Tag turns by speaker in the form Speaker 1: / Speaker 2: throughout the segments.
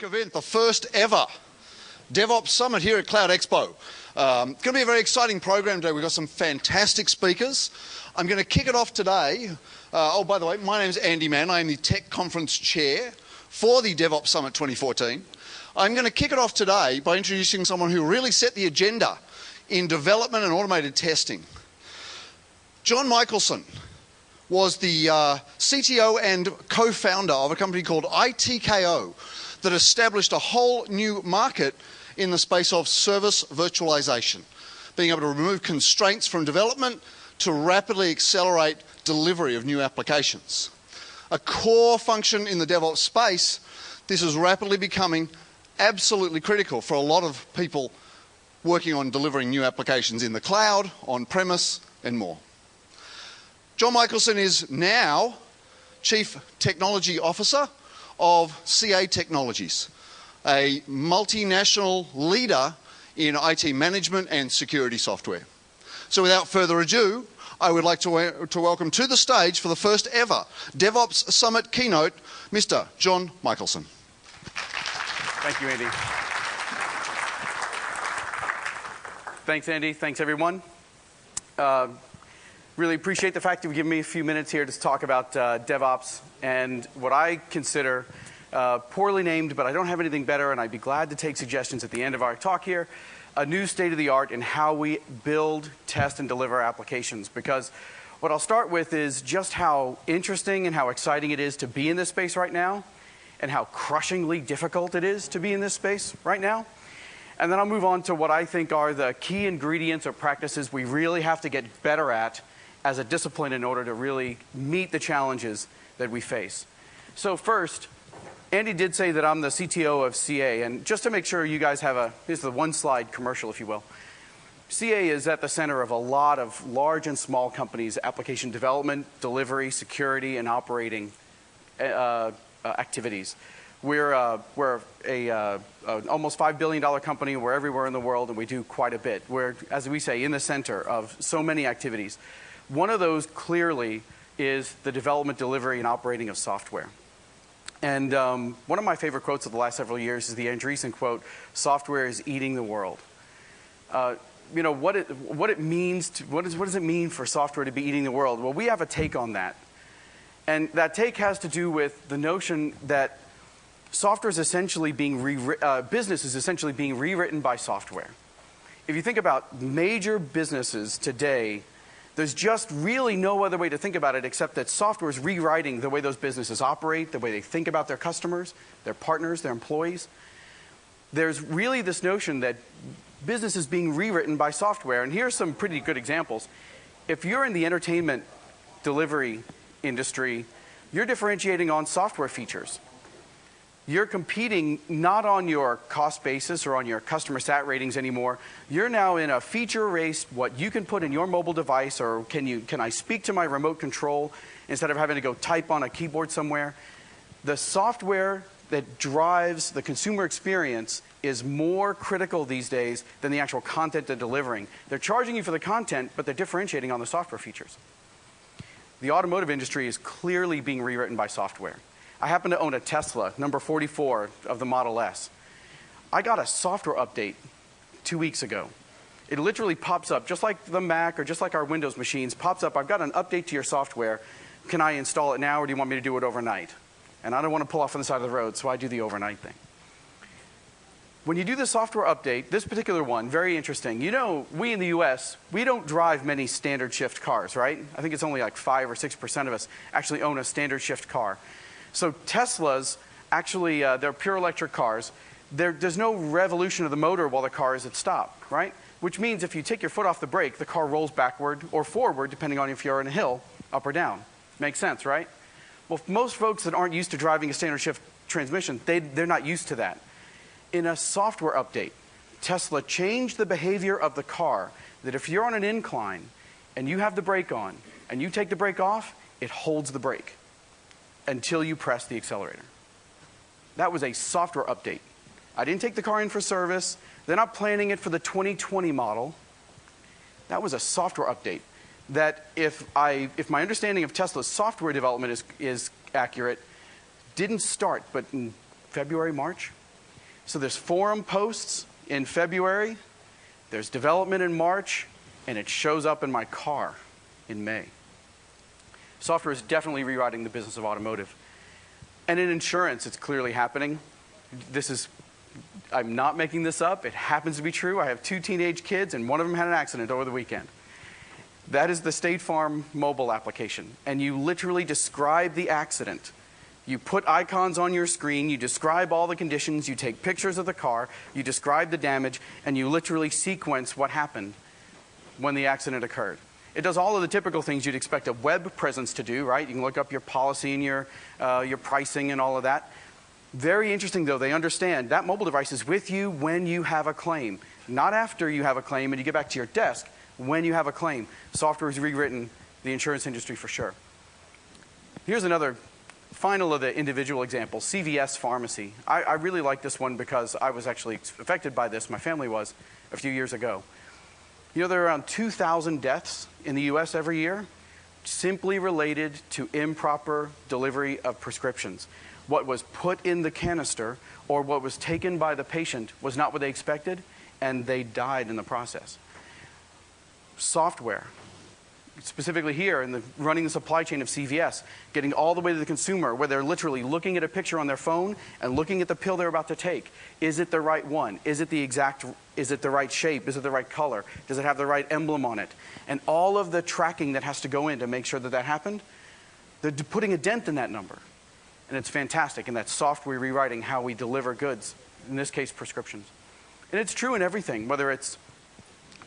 Speaker 1: event, the first ever DevOps Summit here at Cloud Expo. It's going to be a very exciting program today. We've got some fantastic speakers. I'm going to kick it off today. Oh, by the way, my name is Andy Mann. I am the Tech Conference Chair for the DevOps Summit 2014. I'm going to kick it off today by introducing someone who really set the agenda in development and automated testing. John Michelsen was the CTO and co-founder of a company called ITKO that established a whole new market in the space of service virtualization, being able to remove constraints from development to rapidly accelerate delivery of new applications. A core function in the DevOps space, this is rapidly becoming absolutely critical for a lot of people working on delivering new applications in the cloud, on-premise, and more. John Michelsen is now Chief Technology Officer of CA Technologies, a multinational leader in IT management and security software. So without further ado, I would like to welcome to the stage for the first ever DevOps Summit Keynote, Mr. John Michelsen.
Speaker 2: Thank you, Andy. Thanks, Andy. Thanks, everyone. Really appreciate the fact that you've given me a few minutes here to talk about DevOps and what I consider poorly named, but I don't have anything better, and I'd be glad to take suggestions at the end of our talk here, a new state-of-the-art in how we build, test, and deliver applications. Because what I'll start with is just how interesting and how exciting it is to be in this space right now, and how crushingly difficult it is to be in this space right now. And then I'll move on to what I think are the key ingredients or practices we really have to get better at as a discipline in order to really meet the challenges that we face. So first, Andy did say that I'm the CTO of CA, and just to make sure you guys have here's the one-slide commercial, if you will. CA is at the center of a lot of large and small companies' application development, delivery, security, and operating activities. We're a almost $5 billion company. We're everywhere in the world, and we do quite a bit. We're, as we say, in the center of so many activities. One of those, clearly, is the development, delivery, and operating of software. And one of my favorite quotes of the last several years is the Andreessen quote, "Software is eating the world." You know, what does it mean for software to be eating the world? Well, we have a take on that. And that take has to do with the notion that software is essentially being business is essentially being rewritten by software. If you think about major businesses today, there's just really no other way to think about it except that software is rewriting the way those businesses operate, the way they think about their customers, their partners, their employees. There's really this notion that business is being rewritten by software. And here's some pretty good examples. If you're in the entertainment delivery industry, you're differentiating on software features. You're competing not on your cost basis or on your customer sat ratings anymore. You're now in a feature race, what you can put in your mobile device, or can I speak to my remote control instead of having to go type on a keyboard somewhere? The software that drives the consumer experience is more critical these days than the actual content they're delivering. They're charging you for the content, but they're differentiating on the software features. The automotive industry is clearly being rewritten by software. I happen to own a Tesla, number 44 of the Model S. I got a software update 2 weeks ago. It literally pops up, just like the Mac or just like our Windows machines, pops up, I've got an update to your software. Can I install it now, or do you want me to do it overnight? And I don't want to pull off on the side of the road, so I do the overnight thing. When you do the software update, this particular one, very interesting. You know, we in the US, we don't drive many standard shift cars, right? I think it's only like 5 or 6% of us actually own a standard shift car. So Teslas, actually, they're pure electric cars. There's no revolution of the motor while the car is at stop, right? Which means if you take your foot off the brake, the car rolls backward or forward, depending on if you're on a hill, up or down. Makes sense, right? Well, most folks that aren't used to driving a standard shift transmission, they're not used to that. In a software update, Tesla changed the behavior of the car that if you're on an incline and you have the brake on and you take the brake off, it holds the brake until you press the accelerator. That was a software update. I didn't take the car in for service. They're not planning it for the 2020 model. That was a software update. That if my understanding of Tesla's software development is accurate, didn't start but in February, March. So there's forum posts in February, there's development in March, and it shows up in my car in May. Software is definitely rewriting the business of automotive. And in insurance, it's clearly happening. I'm not making this up. It happens to be true. I have 2 teenage kids, and one of them had an accident over the weekend. That is the State Farm mobile application. And you literally describe the accident. You put icons on your screen, you describe all the conditions, you take pictures of the car, you describe the damage, and you literally sequence what happened when the accident occurred. It does all of the typical things you'd expect a web presence to do, right? You can look up your policy and your pricing and all of that. Very interesting, though, they understand that mobile device is with you when you have a claim, not after you have a claim and you get back to your desk. When you have a claim, software has rewritten the insurance industry for sure. Here's another final of the individual examples, CVS Pharmacy. I really like this one because I was actually affected by this. My family was a few years ago. You know, there are around 2,000 deaths in the US every year simply related to improper delivery of prescriptions. What was put in the canister or what was taken by the patient was not what they expected, and they died in the process. Software, specifically here in running the supply chain of CVS, getting all the way to the consumer where they're literally looking at a picture on their phone and looking at the pill they're about to take. Is it the right one? Is it the right shape? Is it the right color? Does it have the right emblem on it? And all of the tracking that has to go in to make sure that that happened, they're putting a dent in that number. And it's fantastic, and that's software rewriting how we deliver goods, in this case prescriptions. And it's true in everything, whether it's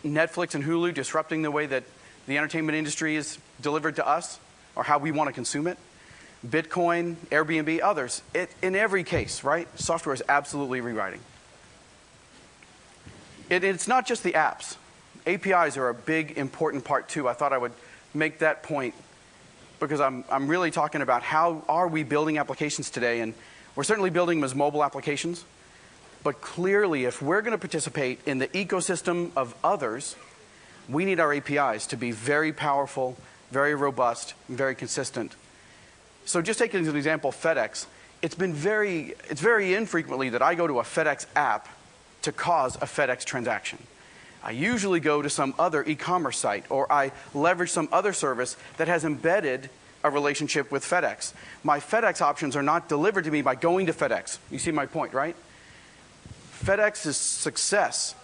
Speaker 2: Netflix and Hulu disrupting the way that the entertainment industry is delivered to us or how we want to consume it. Bitcoin, Airbnb, others. In every case, right? Software is absolutely rewriting. It's not just the apps. APIs are a big, important part too. I thought I would make that point because I'm really talking about how are we building applications today, and we're certainly building them as mobile applications. But clearly, if we're going to participate in the ecosystem of others, we need our APIs to be very powerful, very robust, and very consistent. So just taking as an example FedEx, it's very infrequently that I go to a FedEx app to cause a FedEx transaction. I usually go to some other e-commerce site, or I leverage some other service that has embedded a relationship with FedEx. My FedEx options are not delivered to me by going to FedEx. You see my point, right? FedEx's success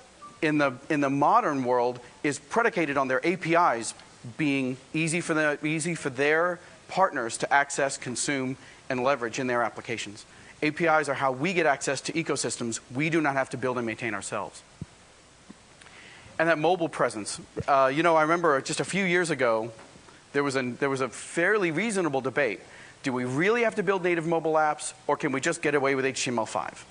Speaker 2: in the modern world is predicated on their APIs being easy for their partners to access, consume, and leverage in their applications. APIs are how we get access to ecosystems we do not have to build and maintain ourselves. And that mobile presence. You know, I remember just a few years ago, there was a fairly reasonable debate. Do we really have to build native mobile apps, or can we just get away with HTML5?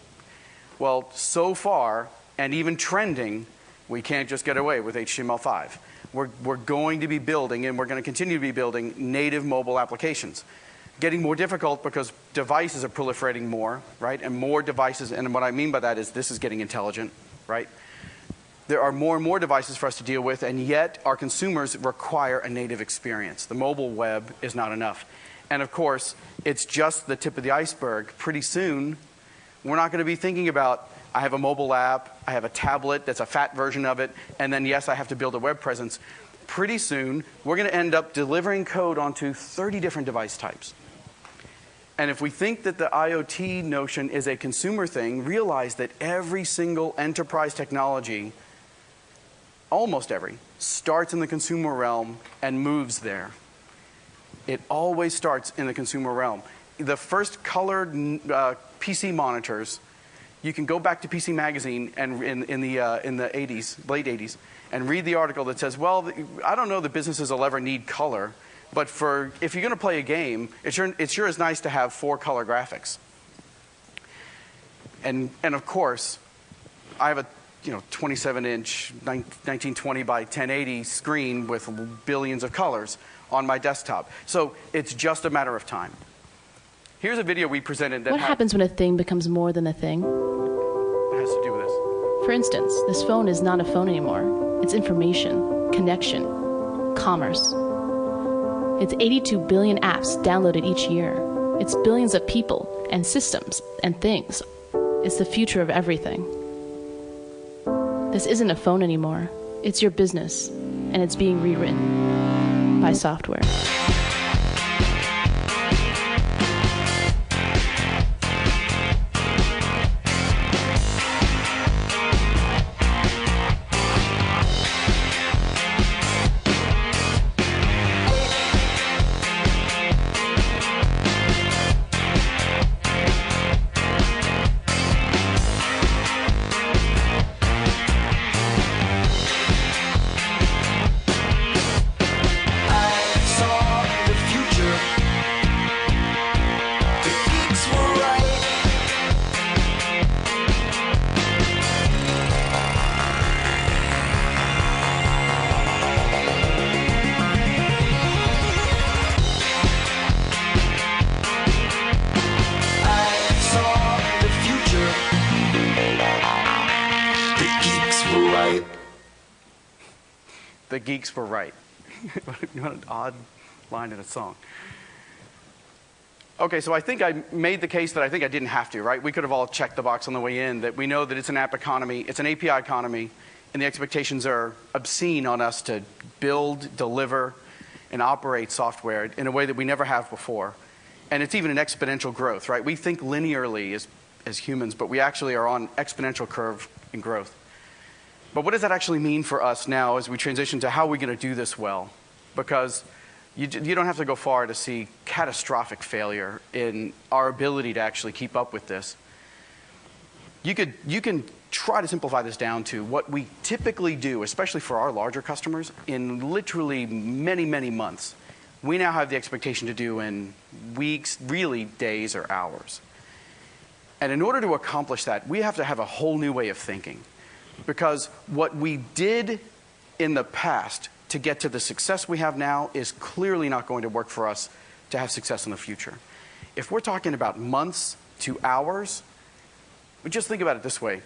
Speaker 2: Well, so far, and even trending, we can't just get away with HTML5. We're going to be building, and we're going to continue to be building, native mobile applications. Getting more difficult because devices are proliferating more, right? And more devices, and what I mean by that is this is getting intelligent, right? There are more and more devices for us to deal with, and yet our consumers require a native experience. The mobile web is not enough. And of course, it's just the tip of the iceberg. Pretty soon, we're not going to be thinking about, I have a mobile app, I have a tablet that's a fat version of it, and then yes, I have to build a web presence. Pretty soon, we're going to end up delivering code onto 30 different device types. And if we think that the IoT notion is a consumer thing, realize that every single enterprise technology, almost every, starts in the consumer realm and moves there. It always starts in the consumer realm. The first colored PC monitors, you can go back to PC Magazine and in the 80s, late 80s, and read the article that says, well, I don't know that businesses will ever need color, but if you're going to play a game, it sure is nice to have 4-color graphics. And of course, I have a 27-inch 1920 by 1080 screen with billions of colors on my desktop. So it's just a matter of time. Here's a video we presented that
Speaker 3: What happens when a thing becomes more than a thing?
Speaker 2: It has to do with this.
Speaker 3: For instance, this phone is not a phone anymore. It's information, connection, commerce. It's 82 billion apps downloaded each year. It's billions of people and systems and things It's the future of everything. This isn't a phone anymore. It's your business, and it's being rewritten by software.
Speaker 2: The geeks were right. What an odd line in a song. Okay, so I think I made the case that I think I didn't have to, right? We could have all checked the box on the way in that we know that it's an app economy, it's an API economy, and the expectations are obscene on us to build, deliver, and operate software in a way that we never have before. And it's even an exponential growth, right? We think linearly as humans, but we actually are on exponential curve in growth. But what does that actually mean for us now as we transition to how are we going to do this well? Because you don't have to go far to see catastrophic failure in our ability to actually keep up with this. You can try to simplify this down to what we typically do, especially for our larger customers, in literally many, many months. We now have the expectation to do in weeks, really days or hours. And in order to accomplish that, we have to have a whole new way of thinking. Because what we did in the past to get to the success we have now is clearly not going to work for us to have success in the future. If we're talking about months to hours, just think about it this way.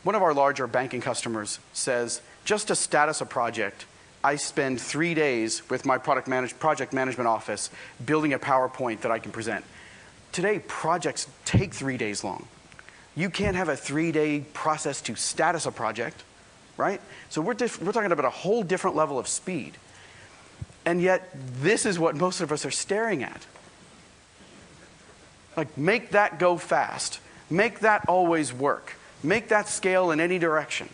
Speaker 2: One of our larger banking customers says, just to status a project, I spend 3 days with my project management office building a PowerPoint that I can present. Today, projects take 3 days long. You can't have a 3-day process to status a project, right? So we're talking about a whole different level of speed. And yet, this is what most of us are staring at. Like, make that go fast. Make that always work. Make that scale in any direction.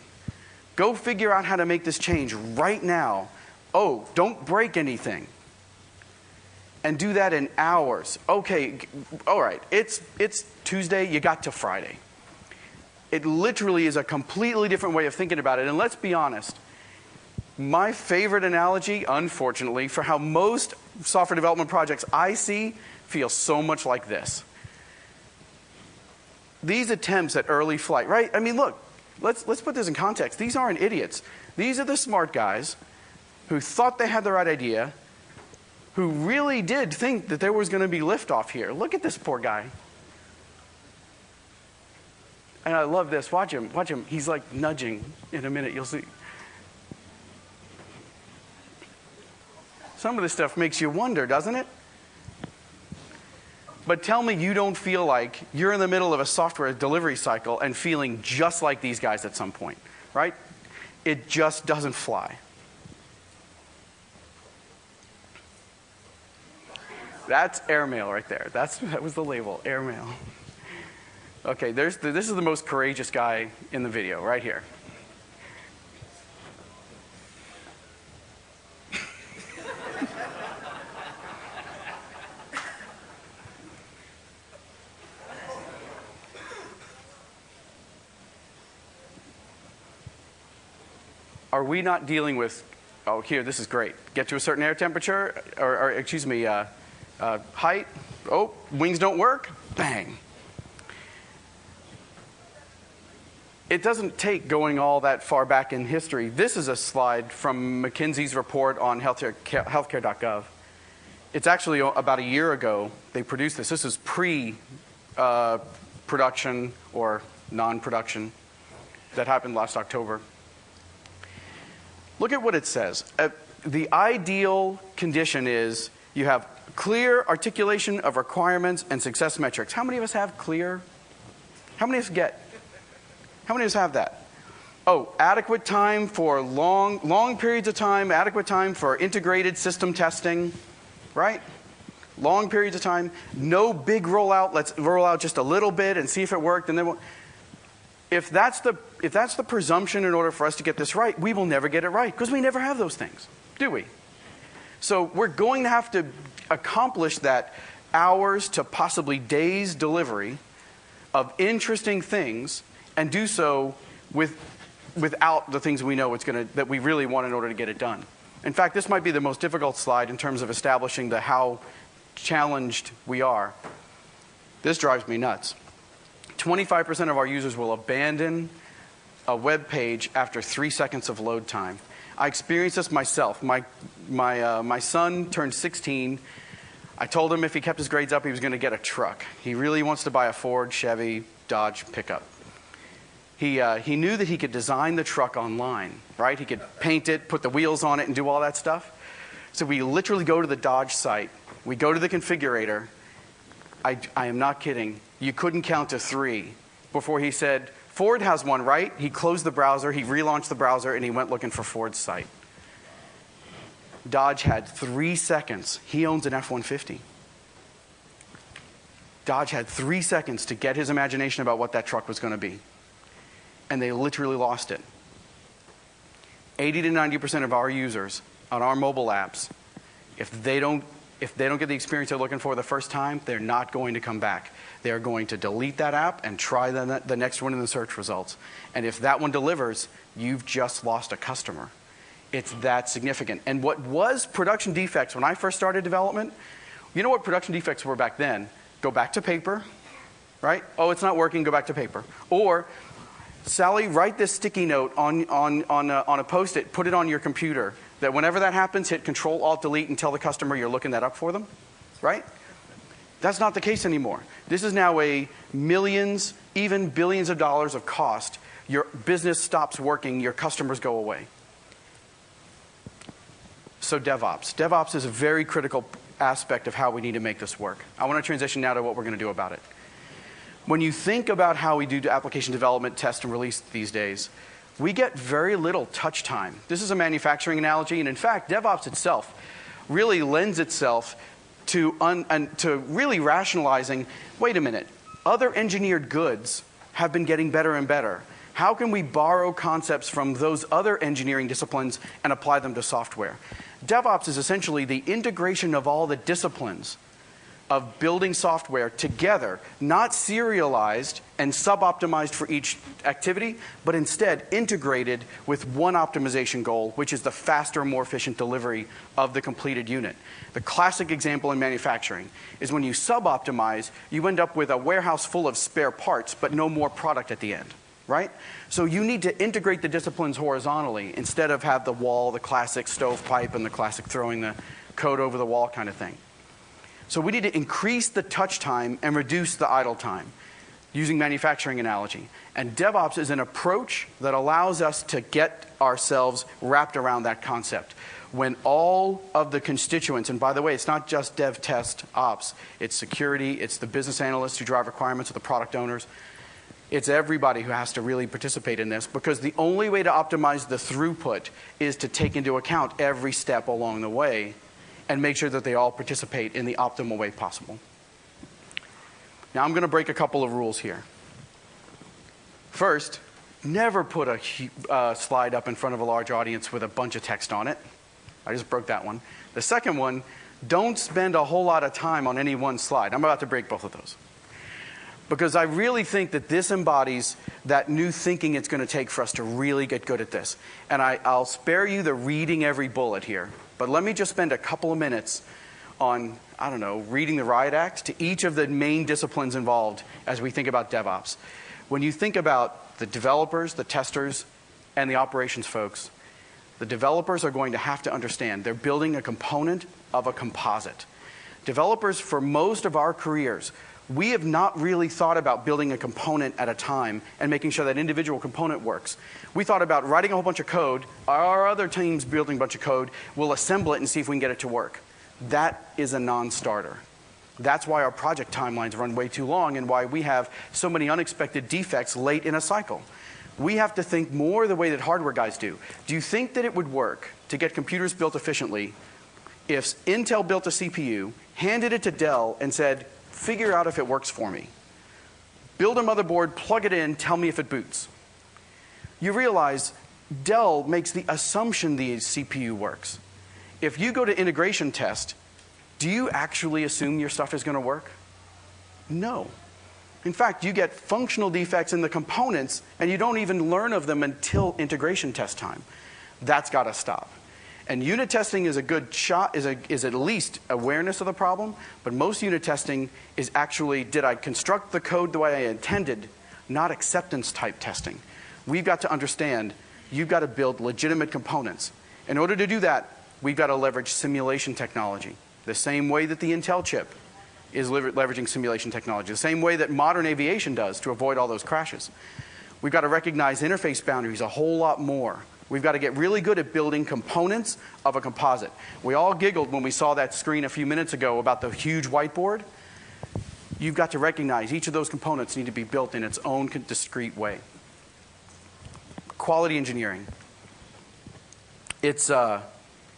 Speaker 2: Go figure out how to make this change right now. Oh, don't break anything. And do that in hours. Okay, all right, it's Tuesday, you got to Friday. It literally is a completely different way of thinking about it. And let's be honest, my favorite analogy, unfortunately, for how most software development projects I see feel so much like this. These attempts at early flight, right? I mean, look, let's put this in context. These aren't idiots. These are the smart guys who thought they had the right idea, who really did think that there was going to be liftoff here. Look at this poor guy. And I love this. Watch him. Watch him. He's like nudging. In a minute, you'll see. Some of this stuff makes you wonder, doesn't it? But tell me you don't feel like you're in the middle of a software delivery cycle and feeling just like these guys at some point, right? It just doesn't fly. That's airmail right there. That was the label, airmail. Okay, this is the most courageous guy in the video, right here. Are we not dealing with, oh, here, this is great. Get to a certain air temperature, or excuse me, height. Oh, wings don't work. Bang. It doesn't take going all that far back in history. This is a slide from McKinsey's report on healthcare.gov. It's actually about a year ago they produced this. This is pre-production or non-production that happened last October. Look at what it says. The ideal condition is you have clear articulation of requirements and success metrics. How many of us have clear How many of us get? How many of us have that? Oh, adequate time for long periods of time, adequate time for integrated system testing, right? Long periods of time, no big rollout. Let's roll out just a little bit and see if it worked, and then if that's the presumption in order for us to get this right, we will never get it right because we never have those things, do we? So we're going to have to accomplish that hours to possibly days delivery of interesting things and do so without the things we know that we really want in order to get it done. In fact, this might be the most difficult slide in terms of establishing how challenged we are. This drives me nuts. 25% of our users will abandon a web page after 3 seconds of load time. I experienced this myself. My son turned 16. I told him if he kept his grades up, he was going to get a truck. He really wants to buy a Ford, Chevy, Dodge pickup. He knew that he could design the truck online, right? He could paint it, put the wheels on it, and do all that stuff. So we literally go to the Dodge site. We go to the configurator. I am not kidding. You couldn't count to 3 before he said, Ford has one, right? He closed the browser, he relaunched the browser, and he went looking for Ford's site. Dodge had 3 seconds. He owns an F-150. Dodge had 3 seconds to get his imagination about what that truck was going to be. And they literally lost it. 80 to 90% of our users on our mobile apps, if they don't get the experience they're looking for the first time, they're not going to come back. They're going to delete that app and try the next one in the search results. And if that one delivers, you've just lost a customer. It's that significant. And what was production defects when I first started development, you know what production defects were back then? Go back to paper, right? Oh, it's not working, go back to paper. Or, Sally, write this sticky note on a Post-it, put it on your computer, that whenever that happens, hit Control-Alt-Delete and tell the customer you're looking that up for them, right? That's not the case anymore. This is now a millions, even billions of dollars of cost. Your business stops working, your customers go away. So DevOps. DevOps is a very critical aspect of how we need to make this work. I want to transition now to what we're going to do about it. When you think about how we do application development, test, and release these days, we get very little touch time. This is a manufacturing analogy, and in fact, DevOps itself really lends itself to really rationalizing, wait a minute, other engineered goods have been getting better and better. How can we borrow concepts from those other engineering disciplines and apply them to software? DevOps is essentially the integration of all the disciplines of building software together, not serialized and sub-optimized for each activity, but instead integrated with one optimization goal, which is the faster, more efficient delivery of the completed unit. The classic example in manufacturing is when you sub-optimize, you end up with a warehouse full of spare parts, but no more product at the end, right? So you need to integrate the disciplines horizontally instead of have the wall, the classic stovepipe, and the classic throwing the code over the wall kind of thing. So we need to increase the touch time and reduce the idle time using manufacturing analogy. And DevOps is an approach that allows us to get ourselves wrapped around that concept. When all of the constituents, and by the way, it's not just dev, test, ops, it's security, it's the business analysts who drive requirements, or the product owners. It's everybody who has to really participate in this, because the only way to optimize the throughput is to take into account every step along the way and make sure that they all participate in the optimal way possible. Now I'm going to break a couple of rules here. First, never put a slide up in front of a large audience with a bunch of text on it. I just broke that one. The second one, don't spend a whole lot of time on any one slide. I'm about to break both of those. Because I really think that this embodies that new thinking it's going to take for us to really get good at this. And I'll spare you the reading every bullet here. But let me just spend a couple of minutes on, I don't know, reading the riot act to each of the main disciplines involved as we think about DevOps. When you think about the developers, the testers, and the operations folks, the developers are going to have to understand they're building a component of a composite. Developers, for most of our careers, we have not really thought about building a component at a time and making sure that individual component works. We thought about writing a whole bunch of code, our other team's building a bunch of code, we'll assemble it and see if we can get it to work. That is a non-starter. That's why our project timelines run way too long and why we have so many unexpected defects late in a cycle. We have to think more the way that hardware guys do. Do you think that it would work to get computers built efficiently if Intel built a CPU, handed it to Dell, and said, figure out if it works for me? Build a motherboard, plug it in, tell me if it boots. You realize Dell makes the assumption the CPU works. If you go to integration test, do you actually assume your stuff is going to work? No. In fact, you get functional defects in the components, and you don't even learn of them until integration test time. That's got to stop. And unit testing is a good shot, is at least awareness of the problem, but most unit testing is actually, did I construct the code the way I intended, not acceptance type testing. We've got to understand, you've got to build legitimate components. In order to do that, we've got to leverage simulation technology, the same way that the Intel chip is leveraging simulation technology, the same way that modern aviation does to avoid all those crashes. We've got to recognize interface boundaries a whole lot more. We've got to get really good at building components of a composite. We all giggled when we saw that screen a few minutes ago about the huge whiteboard. You've got to recognize each of those components need to be built in its own discrete way. Quality engineering. It's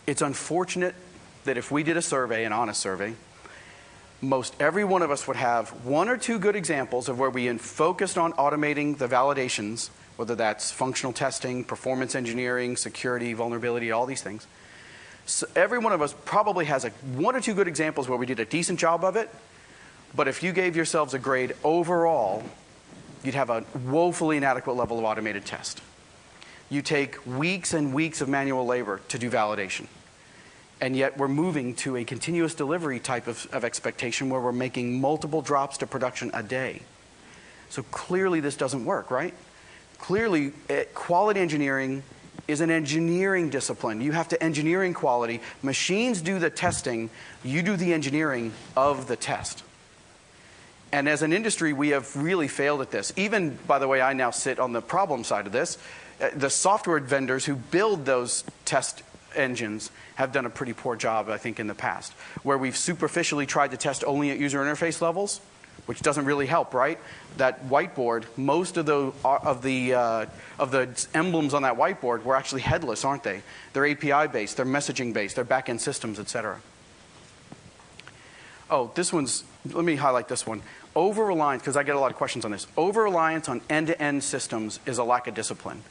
Speaker 2: unfortunate that if we did a survey, an honest survey, most every one of us would have one or two good examples of where we focused on automating the validations, whether that's functional testing, performance engineering, security, vulnerability, all these things. So every one of us probably has one or two good examples where we did a decent job of it, but if you gave yourselves a grade overall, you'd have a woefully inadequate level of automated test. You take weeks and weeks of manual labor to do validation. And yet we're moving to a continuous delivery type of expectation where we're making multiple drops to production a day. So clearly this doesn't work, right? Clearly, quality engineering is an engineering discipline. You have to engineering quality. Machines do the testing. You do the engineering of the test. And as an industry, we have really failed at this. Even, by the way, I now sit on the problem side of this. The software vendors who build those test engines have done a pretty poor job, I think, in the past, where we've superficially tried to test only at user interface levels, which doesn't really help, right? That whiteboard, most of the emblems on that whiteboard were actually headless, aren't they? They're API-based, they're messaging-based, they're back-end systems, et cetera. Oh, this one's, let me highlight this one. Over-reliance, because I get a lot of questions on this. Over-reliance on end-to-end systems is a lack of discipline.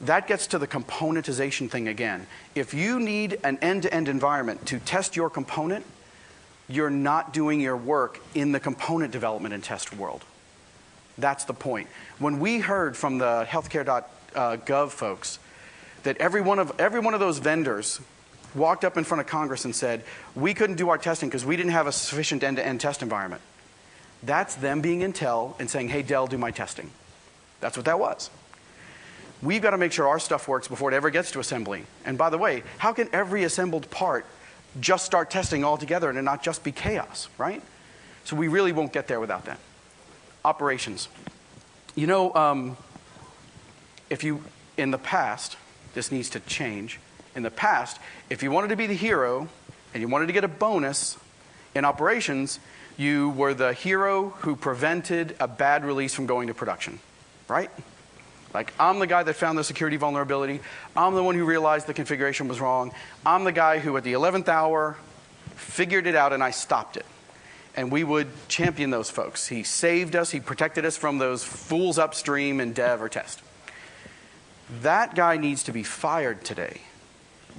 Speaker 2: That gets to the componentization thing again. If you need an end-to-end environment to test your component, you're not doing your work in the component development and test world. That's the point. When we heard from the healthcare.gov folks that every one of those vendors walked up in front of Congress and said, we couldn't do our testing because we didn't have a sufficient end-to-end test environment. That's them being Intel and saying, hey, Dell, do my testing. That's what that was. We've got to make sure our stuff works before it ever gets to assembly. And by the way, how can every assembled part just start testing all together and it not just be chaos, right? So we really won't get there without that. Operations. You know, in the past, this needs to change. In the past, if you wanted to be the hero and you wanted to get a bonus in operations, you were the hero who prevented a bad release from going to production, right? Like, I'm the guy that found the security vulnerability. I'm the one who realized the configuration was wrong. I'm the guy who, at the 11th hour, figured it out and I stopped it. And we would champion those folks. He saved us. He protected us from those fools upstream in dev or test. That guy needs to be fired today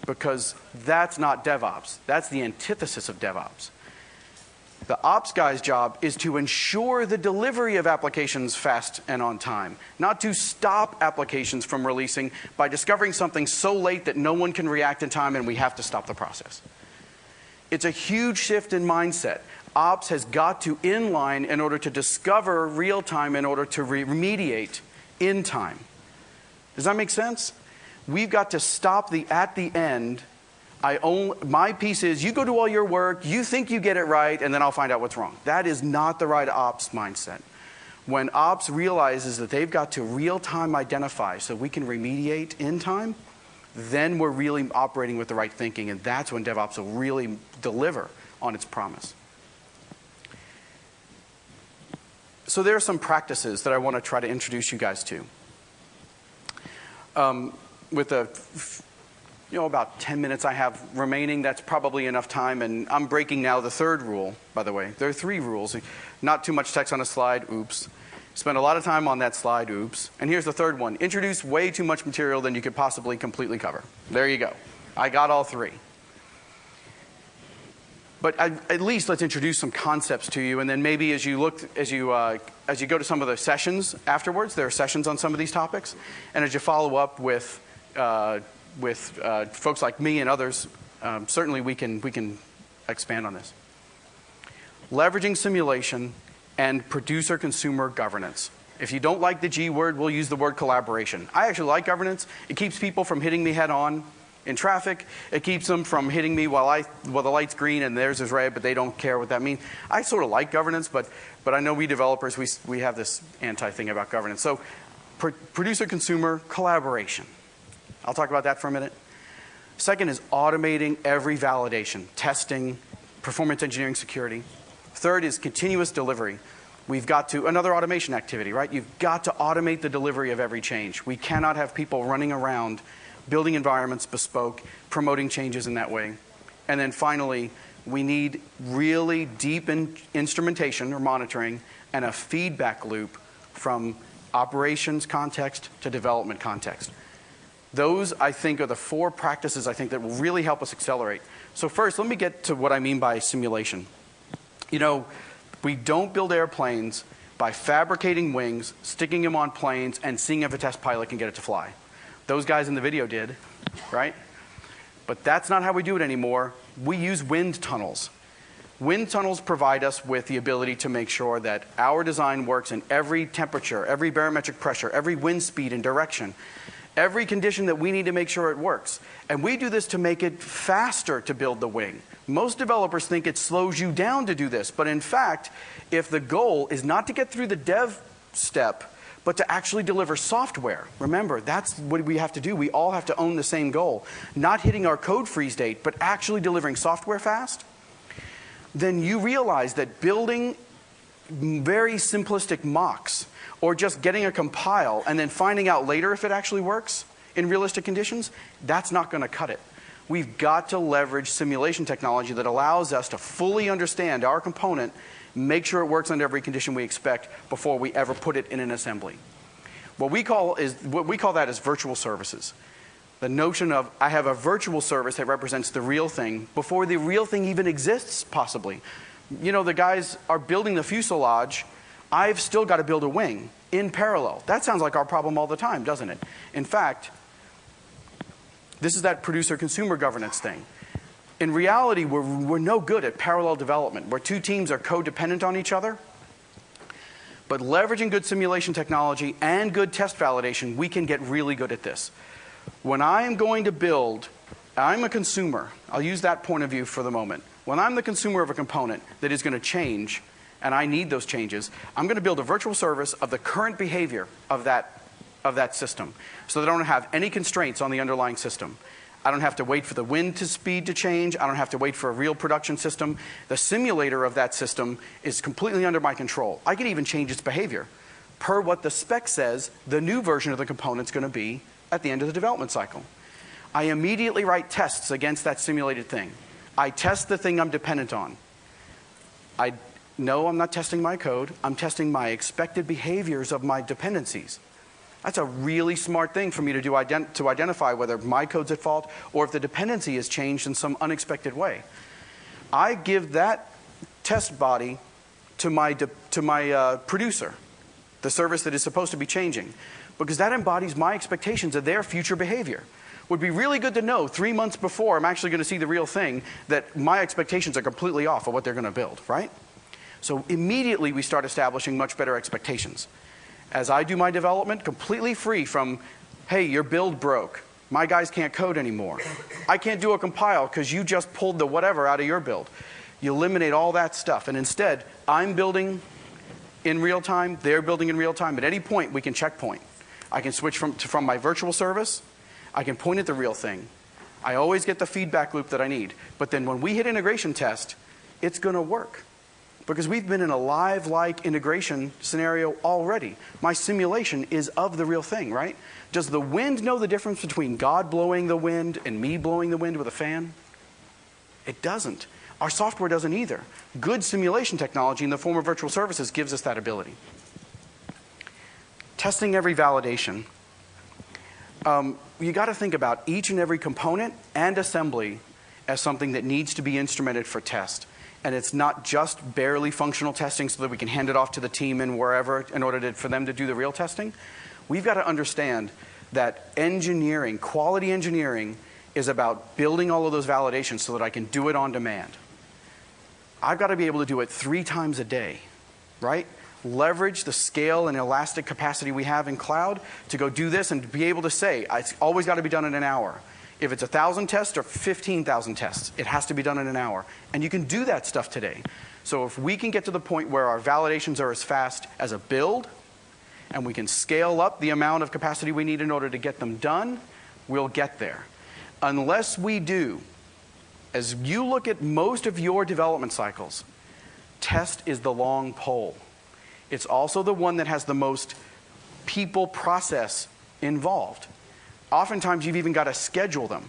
Speaker 2: because that's not DevOps. That's the antithesis of DevOps. The ops guy's job is to ensure the delivery of applications fast and on time, not to stop applications from releasing by discovering something so late that no one can react in time and we have to stop the process. It's a huge shift in mindset. Ops has got to inline in order to discover real time in order to remediate in time. Does that make sense? We've got to stop the at the end. My piece is, you go do all your work, you think you get it right, and then I'll find out what's wrong. That is not the right ops mindset. When ops realizes that they've got to real-time identify so we can remediate in time, then we're really operating with the right thinking, and that's when DevOps will really deliver on its promise. So there are some practices that I want to try to introduce you guys to. With about 10 minutes I have remaining, that's probably enough time. And I'm breaking now the third rule, by the way. There are 3 rules. Not too much text on a slide, oops. Spend a lot of time on that slide, oops. And here's the third one. Introduce way too much material than you could possibly completely cover. There you go. I got all 3. But at least let's introduce some concepts to you, and then maybe as you go to some of the sessions afterwards, there are sessions on some of these topics, and as you follow up with folks like me and others, certainly we can expand on this. Leveraging simulation and producer-consumer governance. If you don't like the G word, we'll use the word collaboration. I actually like governance. It keeps people from hitting me head on in traffic. It keeps them from hitting me while the light's green and theirs is red, but they don't care what that means. I sort of like governance, but I know we developers, we have this anti-thing about governance. So producer-consumer collaboration. I'll talk about that for a minute. Second is automating every validation, testing, performance engineering, security. Third is continuous delivery. We've got to, another automation activity, right? You've got to automate the delivery of every change. We cannot have people running around building environments bespoke, promoting changes in that way. And then finally, we need really deep instrumentation or monitoring and a feedback loop from operations context to development context. Those, I think, are the 4 practices I think that will really help us accelerate. So first, let me get to what I mean by simulation. You know, we don't build airplanes by fabricating wings, sticking them on planes, and seeing if a test pilot can get it to fly. Those guys in the video did, right? But that's not how we do it anymore. We use wind tunnels. Wind tunnels provide us with the ability to make sure that our design works in every temperature, every barometric pressure, every wind speed and direction, every condition that we need to make sure it works. And we do this to make it faster to build the wing. Most developers think it slows you down to do this. But in fact, if the goal is not to get through the dev step, but to actually deliver software. Remember, that's what we have to do. We all have to own the same goal. Not hitting our code freeze date, but actually delivering software fast. Then you realize that building very simplistic mocks or just getting a compile and then finding out later if it actually works in realistic conditions, that's not going to cut it. We've got to leverage simulation technology that allows us to fully understand our component, make sure it works under every condition we expect before we ever put it in an assembly. What we call that is virtual services. The notion of I have a virtual service that represents the real thing before the real thing even exists, possibly. You know, the guys are building the fuselage. I've still got to build a wing in parallel. That sounds like our problem all the time, doesn't it? In fact, this is that producer-consumer governance thing. In reality, we're no good at parallel development, where 2 teams are codependent on each other. But leveraging good simulation technology and good test validation, we can get really good at this. When I'm going to build, I'm a consumer. I'll use that point of view for the moment. When I'm the consumer of a component that is going to change, and I need those changes, I'm going to build a virtual service of the current behavior of that system, so that I don't have any constraints on the underlying system. I don't have to wait for the wind speed to change. I don't have to wait for a real production system. The simulator of that system is completely under my control. I can even change its behavior. Per what the spec says, the new version of the component is going to be at the end of the development cycle. I immediately write tests against that simulated thing. I test the thing I'm dependent on. No, I'm not testing my code. I'm testing my expected behaviors of my dependencies. That's a really smart thing for me to do to identify whether my code's at fault or if the dependency has changed in some unexpected way. I give that test body to my producer, the service that is supposed to be changing, because that embodies my expectations of their future behavior. Would be really good to know 3 months before I'm actually going to see the real thing that my expectations are completely off of what they're going to build, right? So immediately we start establishing much better expectations. As I do my development, completely free from, hey, your build broke. My guys can't code anymore. I can't do a compile because you just pulled the whatever out of your build. You eliminate all that stuff. And instead, I'm building in real time. They're building in real time. At any point, we can checkpoint. I can switch from my virtual service. I can point at the real thing. I always get the feedback loop that I need. But then when we hit integration test, it's going to work. because we've been in a live-like integration scenario already. My simulation is of the real thing, right? Does the wind know the difference between God blowing the wind and me blowing the wind with a fan? It doesn't. Our software doesn't either. Good simulation technology in the form of virtual services gives us that ability. Testing every validation. You got to think about each and every component and assembly as something that needs to be instrumented for test. And it's not just barely functional testing so that we can hand it off to the team and wherever in order for them to do the real testing. We've got to understand that engineering, quality engineering, is about building all of those validations so that I can do it on demand. I've got to be able to do it 3 times a day, right? Leverage the scale and elastic capacity we have in cloud to go do this and be able to say, it's always got to be done in an hour. If it's 1,000 tests or 15,000 tests, it has to be done in an hour. And you can do that stuff today. So if we can get to the point where our validations are as fast as a build, and we can scale up the amount of capacity we need in order to get them done, we'll get there. Unless we do, as you look at most of your development cycles, test is the long pole. It's also the one that has the most people process involved. Oftentimes, you've even got to schedule them.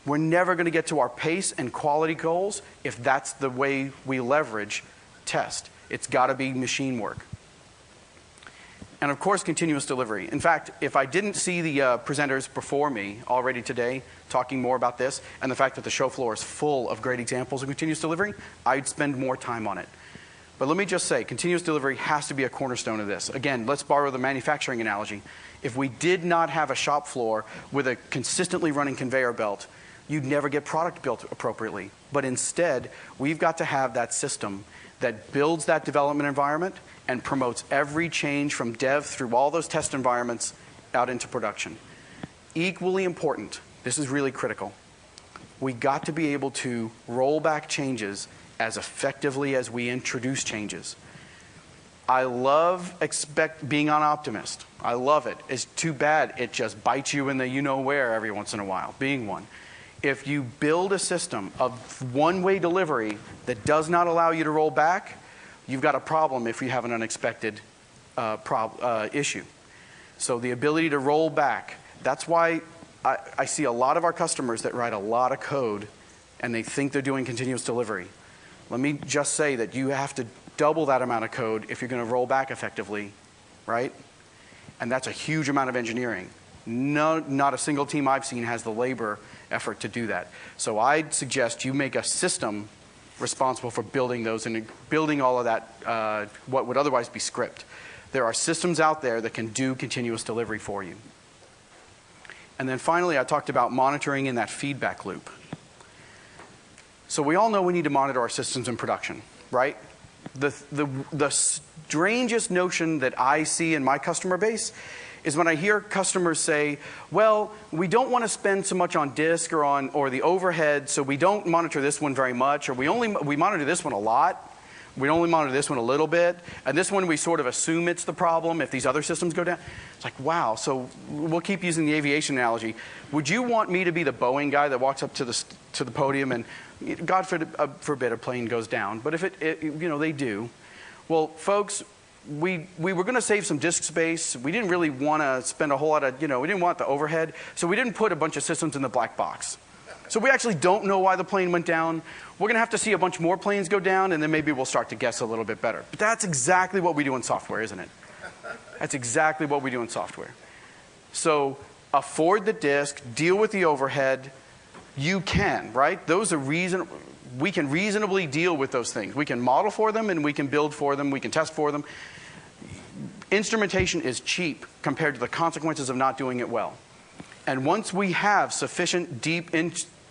Speaker 2: We're never going to get to our pace and quality goals if that's the way we leverage test. It's got to be machine work. And of course, continuous delivery. In fact, if I didn't see the presenters before me already today talking more about this, and the fact that the show floor is full of great examples of continuous delivery, I'd spend more time on it. But let me just say, continuous delivery has to be a cornerstone of this. Again, let's borrow the manufacturing analogy. If we did not have a shop floor with a consistently running conveyor belt, you'd never get product built appropriately. But instead, we've got to have that system that builds that development environment and promotes every change from dev through all those test environments out into production. Equally important, this is really critical, we got to be able to roll back changes as effectively as we introduce changes. I love being an optimist. I love it. It's too bad it just bites you in the you-know-where every once in a while, being one. If you build a system of one-way delivery that does not allow you to roll back, you've got a problem if you have an unexpected issue. So the ability to roll back, that's why I see a lot of our customers that write a lot of code and they think they're doing continuous delivery. Let me just say that you have to double that amount of code if you're going to roll back effectively, right? And that's a huge amount of engineering. No, not a single team I've seen has the labor effort to do that. So I'd suggest you make a system responsible for building those and building all of that, what would otherwise be script. There are systems out there that can do continuous delivery for you. And then finally, I talked about monitoring in that feedback loop. So we all know we need to monitor our systems in production, right? The strangest notion that I see in my customer base is when I hear customers say, well, we don't want to spend so much on disk or the overhead, so we don't monitor this one very much, or we monitor this one a lot. We only monitor this one a little bit, and this one we sort of assume it's the problem if these other systems go down. It's like, wow, so we'll keep using the aviation analogy. Would you want me to be the Boeing guy that walks up to the podium and, God forbid a plane goes down, but if they do. Well, folks, we were going to save some disk space. We didn't really want to spend a whole lot of, we didn't want the overhead, so we didn't put a bunch of systems in the black box. So we actually don't know why the plane went down. We're going to have to see a bunch more planes go down, and then maybe we'll start to guess a little bit better. But that's exactly what we do in software, isn't it? That's exactly what we do in software. So afford the disk, deal with the overhead. You can, right? Those are we can reasonably deal with those things. We can model for them, and we can build for them. We can test for them. Instrumentation is cheap compared to the consequences of not doing it well. And once we have sufficient deep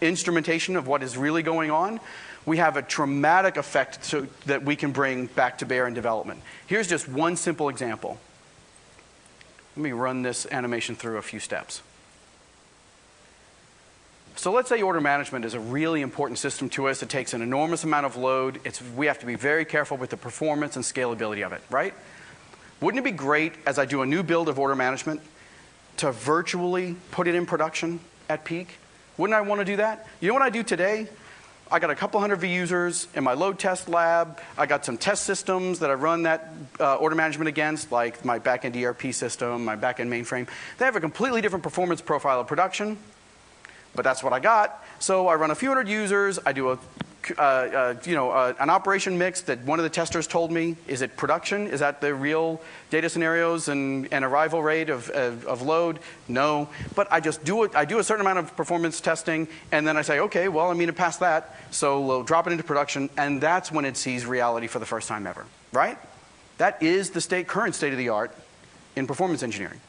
Speaker 2: instrumentation of what is really going on, we have a traumatic effect that we can bring back to bear in development. Here's just one simple example. Let me run this animation through a few steps. So let's say order management is a really important system to us. It takes an enormous amount of load. We have to be very careful with the performance and scalability of it, right? Wouldn't it be great, as I do a new build of order management, to virtually put it in production at peak? Wouldn't I want to do that? You know what I do today? I got a couple hundred users in my load test lab. I got some test systems that I run that order management against, like my backend ERP system, my backend mainframe. They have a completely different performance profile of production, but that's what I got. So I run a few hundred users. I do an operation mix that one of the testers told me, is it production? Is that the real data scenarios and arrival rate of load? No. But I just do it. I do a certain amount of performance testing, and then I say, okay, well, I mean to pass that, so we'll drop it into production, and that's when it sees reality for the first time ever, right? That is the current state of the art in performance engineering.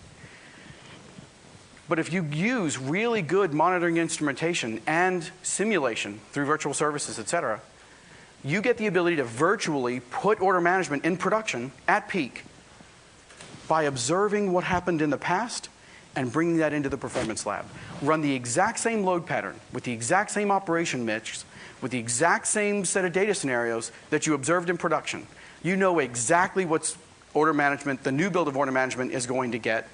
Speaker 2: But if you use really good monitoring instrumentation and simulation through virtual services, et cetera, you get the ability to virtually put order management in production at peak by observing what happened in the past and bringing that into the performance lab. Run the exact same load pattern with the exact same operation mix, with the exact same set of data scenarios that you observed in production. You know exactly what's order management, the new build of order management is going to get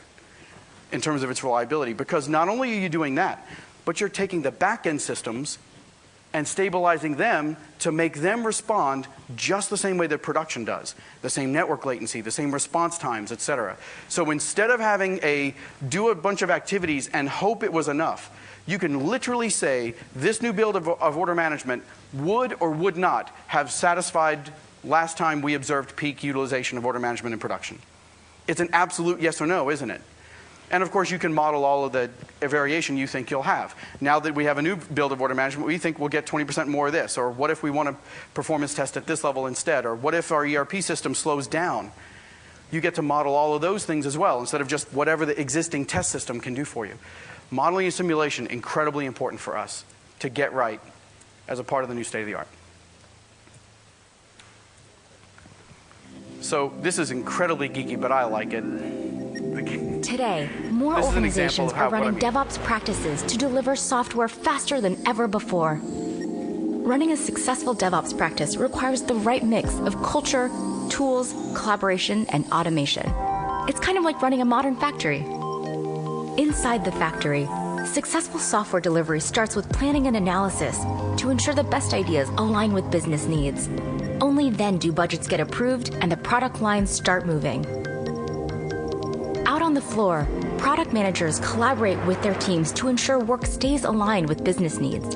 Speaker 2: in terms of its reliability, because not only are you doing that, but you're taking the back-end systems and stabilizing them to make them respond just the same way that production does. The same network latency, the same response times, et cetera. So instead of having do a bunch of activities and hope it was enough, you can literally say this new build of order management would or would not have satisfied last time we observed peak utilization of order management in production. It's an absolute yes or no, isn't it? And of course, you can model all of the variation you think you'll have. Now that we have a new build of order management, we think we'll get 20% more of this. Or what if we want to performance test at this level instead? Or what if our ERP system slows down? You get to model all of those things as well, instead of just whatever the existing test system can do for you. Modeling and simulation, incredibly important for us to get right as a part of the new state of the art. So this is incredibly geeky, but I like it.
Speaker 4: Today, more organizations are running DevOps practices to deliver software faster than ever before. Running a successful DevOps practice requires the right mix of culture, tools, collaboration, and automation. It's kind of like running a modern factory. Inside the factory, successful software delivery starts with planning and analysis to ensure the best ideas align with business needs. Only then do budgets get approved and the product lines start moving. Out on the floor, product managers collaborate with their teams to ensure work stays aligned with business needs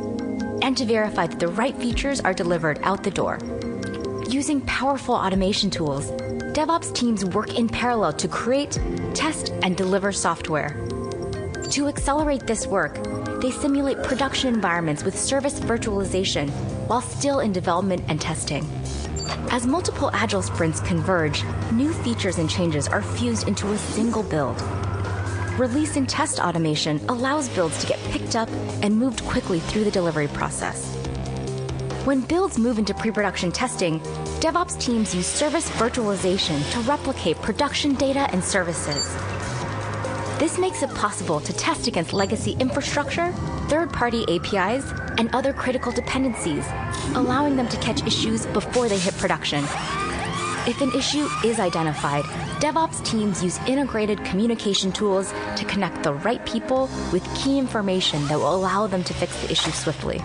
Speaker 4: and to verify that the right features are delivered out the door. Using powerful automation tools, DevOps teams work in parallel to create, test, and deliver software. To accelerate this work, they simulate production environments with service virtualization while still in development and testing. As multiple agile sprints converge, new features and changes are fused into a single build. Release and test automation allows builds to get picked up and moved quickly through the delivery process. When builds move into pre-production testing, DevOps teams use service virtualization to replicate production data and services. This makes it possible to test against legacy infrastructure, third-party APIs, and other critical dependencies, allowing them to catch issues before they hit production. If an issue is identified, DevOps teams use integrated communication tools to connect the right people with key information that will allow them to fix the issue swiftly.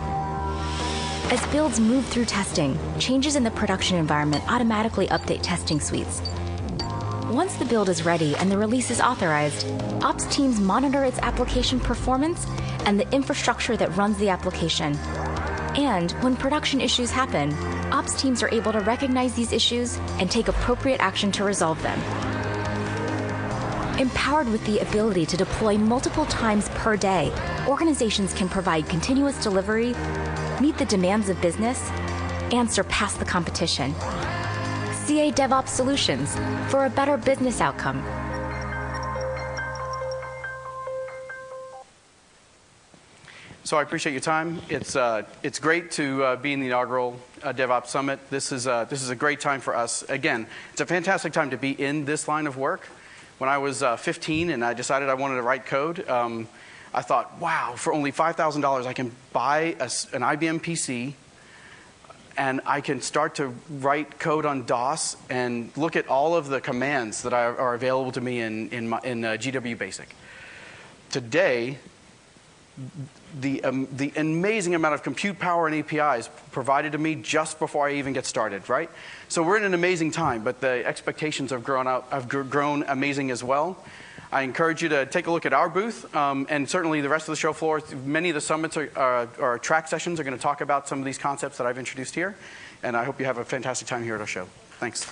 Speaker 4: As builds move through testing, changes in the production environment automatically update testing suites. Once the build is ready and the release is authorized, ops teams monitor its application performance and the infrastructure that runs the application. And when production issues happen, ops teams are able to recognize these issues and take appropriate action to resolve them. Empowered with the ability to deploy multiple times per day, organizations can provide continuous delivery, meet the demands of business, and surpass the competition. CA DevOps solutions for a better business outcome.
Speaker 2: So I appreciate your time. It's great to be in the inaugural DevOps Summit. This is a great time for us. Again, it's a fantastic time to be in this line of work. When I was 15 and I decided I wanted to write code, I thought, wow, for only $5,000 I can buy an IBM PC and I can start to write code on DOS and look at all of the commands that are available to me in GW Basic. Today, the amazing amount of compute power and APIs provided to me just before I even get started, right? So we're in an amazing time, but the expectations have grown amazing as well. I encourage you to take a look at our booth, and certainly the rest of the show floor. Many of the summits or track sessions are going to talk about some of these concepts that I've introduced here, and I hope you have a fantastic time here at our show. Thanks.